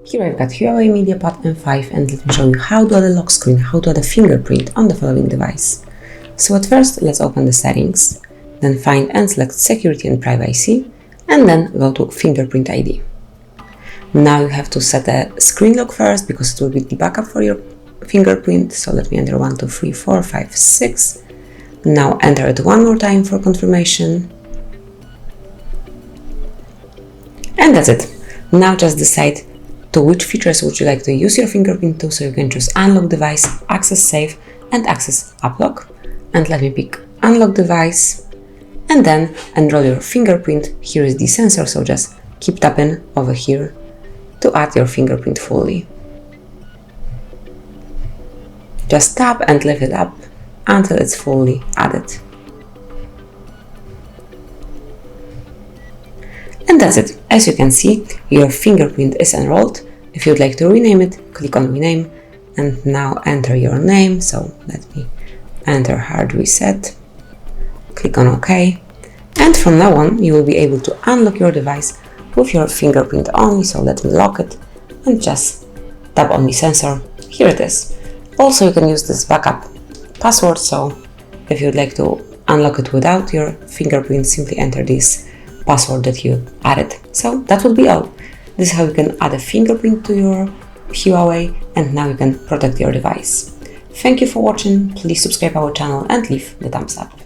Here I've got Huawei MediaPad M5 and let me show you how to add a lock screen, how to add a fingerprint on the following device. So at first let's open the settings, then find and select security and privacy, and then go to fingerprint ID. Now you have to set a screen lock first because it will be the backup for your fingerprint. So let me enter 1, 2, 3, 4, 5, 6. Now enter it one more time for confirmation. And that's it. Now just decide to which features would you like to use your fingerprint to, so you can choose unlock device, access safe, and access app lock. And let me pick unlock device, and then enroll your fingerprint. Here is the sensor, so just keep tapping over here to add your fingerprint fully. Just tap and lift it up until it's fully added. And that's it. As you can see, your fingerprint is enrolled. If you'd like to rename it, click on rename, and now enter your name. So let me enter HardReset, click on OK, and from now on you will be able to unlock your device with your fingerprint only. So let me lock it and just tap on the sensor. Here it is. Also, you can use this backup password, so if you'd like to unlock it without your fingerprint, simply enter this password that you added. So that would be all. This is how you can add a fingerprint to your Huawei, and now you can protect your device. Thank you for watching. Please subscribe our channel and leave the thumbs up.